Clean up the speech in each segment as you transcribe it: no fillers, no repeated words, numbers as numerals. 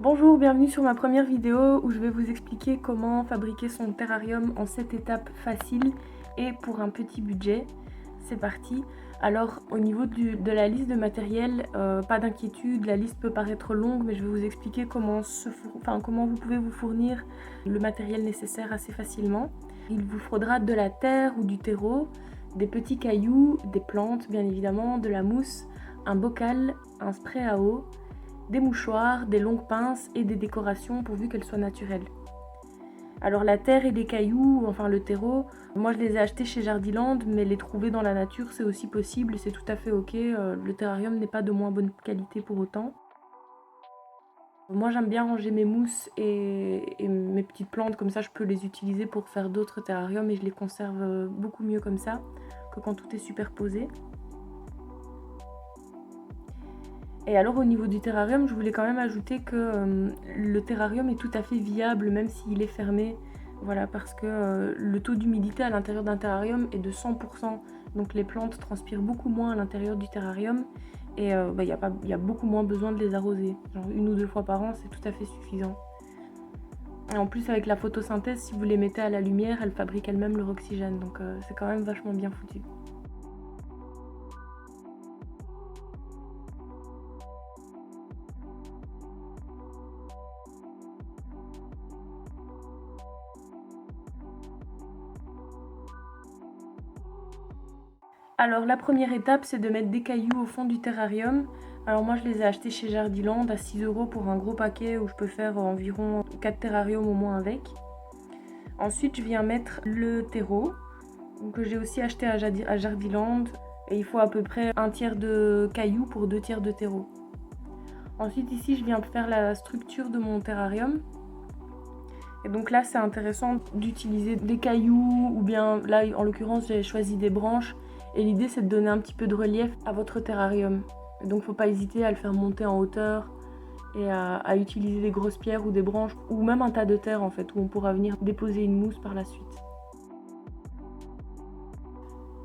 Bonjour, bienvenue sur ma première vidéo où je vais vous expliquer comment fabriquer son terrarium en 7 étapes faciles et pour un petit budget. C'est parti. Alors au niveau de la liste de matériel, pas d'inquiétude, la liste peut paraître longue mais je vais vous expliquer comment vous pouvez vous fournir le matériel nécessaire assez facilement. Il vous faudra de la terre ou du terreau, des petits cailloux, des plantes bien évidemment, de la mousse, un bocal, un spray à eau, des mouchoirs, des longues pinces et des décorations pourvu qu'elles soient naturelles. Alors la terre et les cailloux, enfin le terreau, moi je les ai achetés chez Jardiland, mais les trouver dans la nature c'est aussi possible, c'est tout à fait ok, le terrarium n'est pas de moins bonne qualité pour autant. Moi j'aime bien ranger mes mousses et mes petites plantes, comme ça je peux les utiliser pour faire d'autres terrariums et je les conserve beaucoup mieux comme ça que quand tout est superposé. Et alors au niveau du terrarium, je voulais quand même ajouter que le terrarium est tout à fait viable même s'il est fermé. Voilà, parce que le taux d'humidité à l'intérieur d'un terrarium est de 100%. Donc les plantes transpirent beaucoup moins à l'intérieur du terrarium et il y a beaucoup moins besoin de les arroser. Genre 1 ou 2 fois par an, c'est tout à fait suffisant. Et en plus avec la photosynthèse, si vous les mettez à la lumière, elles fabriquent elles-mêmes leur oxygène. Donc c'est quand même vachement bien foutu. Alors la première étape c'est de mettre des cailloux au fond du terrarium. Alors moi je les ai achetés chez Jardiland à 6 € pour un gros paquet où je peux faire environ 4 terrariums au moins avec. Ensuite je viens mettre le terreau que j'ai aussi acheté à Jardiland et il faut à peu près 1/3 de cailloux pour 2/3 de terreau. Ensuite ici je viens faire la structure de mon terrarium. Et donc là c'est intéressant d'utiliser des cailloux ou bien là en l'occurrence j'ai choisi des branches. Et l'idée c'est de donner un petit peu de relief à votre terrarium. Et donc faut pas hésiter à le faire monter en hauteur et à utiliser des grosses pierres ou des branches ou même un tas de terre en fait où on pourra venir déposer une mousse par la suite.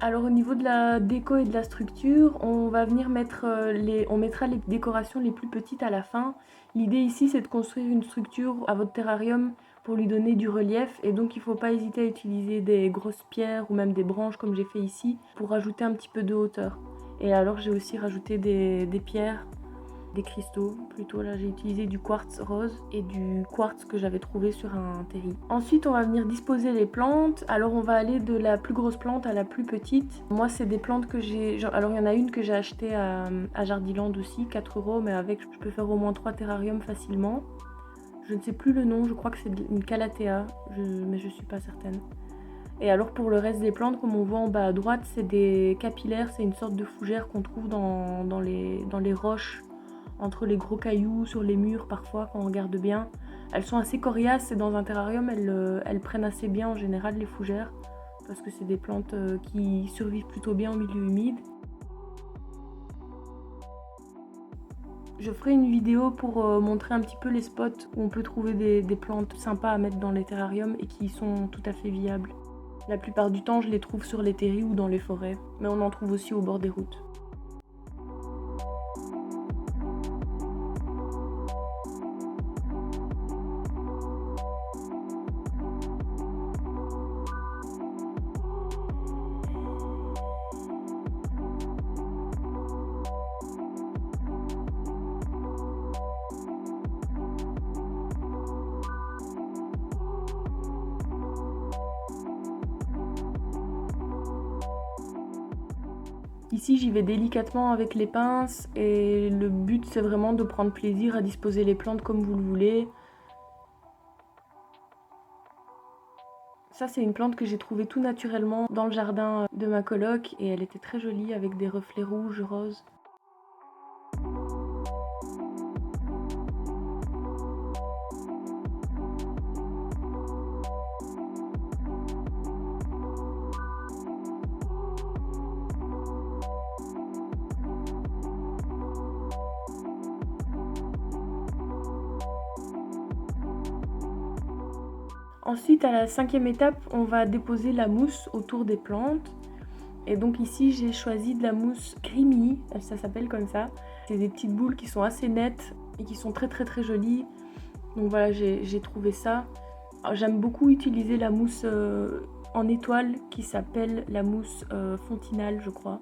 Alors au niveau de la déco et de la structure, on va venir mettre on mettra les décorations les plus petites à la fin. L'idée ici c'est de construire une structure à votre terrarium pour lui donner du relief et donc il ne faut pas hésiter à utiliser des grosses pierres ou même des branches comme j'ai fait ici pour rajouter un petit peu de hauteur. Et alors j'ai aussi rajouté des pierres, des cristaux plutôt, là j'ai utilisé du quartz rose et du quartz que j'avais trouvé sur un terri. Ensuite on va venir disposer les plantes, alors on va aller de la plus grosse plante à la plus petite. Moi c'est des plantes que j'ai, alors il y en a une que j'ai achetée à Jardiland aussi, 4 € mais avec je peux faire au moins 3 terrariums facilement. Je ne sais plus le nom, je crois que c'est une calathea, mais je suis pas certaine. Et alors pour le reste des plantes, comme on voit en bas à droite, c'est des capillaires, c'est une sorte de fougère qu'on trouve dans les roches, entre les gros cailloux, sur les murs parfois quand on regarde bien. Elles sont assez coriaces et dans un terrarium elles prennent assez bien en général les fougères, parce que c'est des plantes qui survivent plutôt bien en milieu humide. Je ferai une vidéo pour montrer un petit peu les spots où on peut trouver des plantes sympas à mettre dans les terrariums et qui sont tout à fait viables. La plupart du temps, je les trouve sur les terris ou dans les forêts, mais on en trouve aussi au bord des routes. Ici j'y vais délicatement avec les pinces et le but c'est vraiment de prendre plaisir à disposer les plantes comme vous le voulez. Ça c'est une plante que j'ai trouvée tout naturellement dans le jardin de ma coloc et elle était très jolie avec des reflets rouges, roses. Ensuite, à la 5e étape, on va déposer la mousse autour des plantes. Et donc ici, j'ai choisi de la mousse creamy, ça s'appelle comme ça. C'est des petites boules qui sont assez nettes et qui sont très très très jolies. Donc voilà, j'ai trouvé ça. Alors, j'aime beaucoup utiliser la mousse en étoile qui s'appelle la mousse Fontinal, je crois,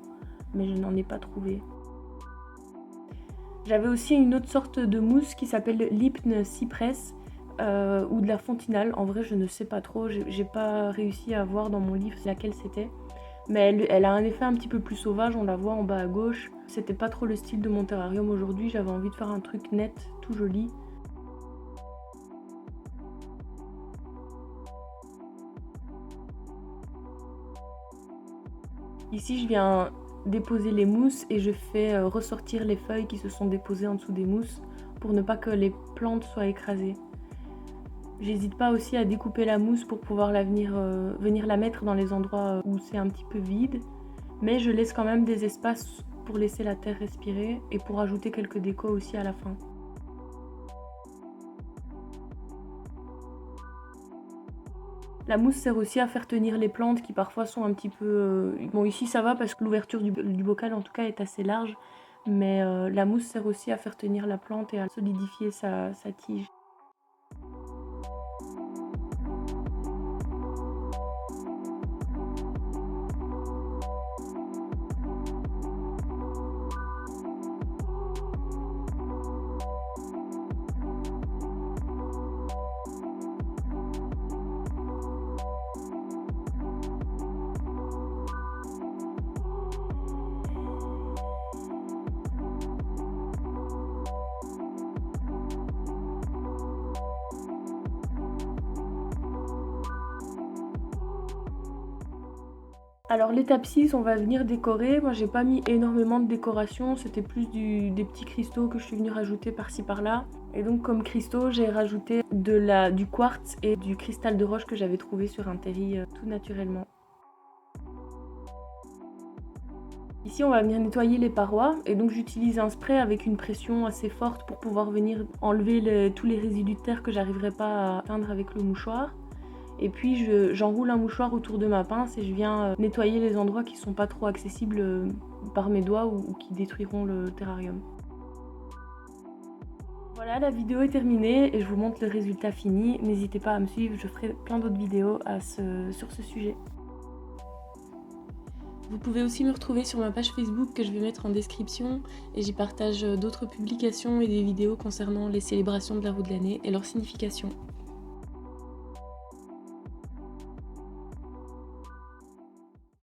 mais je n'en ai pas trouvé. J'avais aussi une autre sorte de mousse qui s'appelle l'Hypne Cypress ou de la Fontinal. En vrai, je ne sais pas trop, j'ai pas réussi à voir dans mon livre laquelle c'était. Mais elle a un effet un petit peu plus sauvage, on la voit en bas à gauche. C'était pas trop le style de mon terrarium aujourd'hui, j'avais envie de faire un truc net, tout joli. Ici, je viens déposer les mousses et je fais ressortir les feuilles qui se sont déposées en dessous des mousses pour ne pas que les plantes soient écrasées. J'hésite pas aussi à découper la mousse pour pouvoir venir la mettre dans les endroits où c'est un petit peu vide, mais je laisse quand même des espaces pour laisser la terre respirer et pour ajouter quelques décos aussi à la fin. La mousse sert aussi à faire tenir les plantes qui parfois sont un petit peu... Bon, ici ça va parce que l'ouverture du bocal en tout cas est assez large, mais la mousse sert aussi à faire tenir la plante et à solidifier sa tige. Alors l'étape 6, on va venir décorer. Moi j'ai pas mis énormément de décoration, c'était plus des petits cristaux que je suis venue rajouter par-ci par-là. Et donc comme cristaux, j'ai rajouté du quartz et du cristal de roche que j'avais trouvé sur un terri tout naturellement. Ici on va venir nettoyer les parois et donc j'utilise un spray avec une pression assez forte pour pouvoir venir enlever tous les résidus de terre que j'arriverai pas à atteindre avec le mouchoir. Et puis j'enroule un mouchoir autour de ma pince et je viens nettoyer les endroits qui sont pas trop accessibles par mes doigts ou qui détruiront le terrarium. Voilà, la vidéo est terminée et je vous montre le résultat fini. N'hésitez pas à me suivre, je ferai plein d'autres vidéos sur ce sujet. Vous pouvez aussi me retrouver sur ma page Facebook que je vais mettre en description et j'y partage d'autres publications et des vidéos concernant les célébrations de la roue de l'année et leur signification.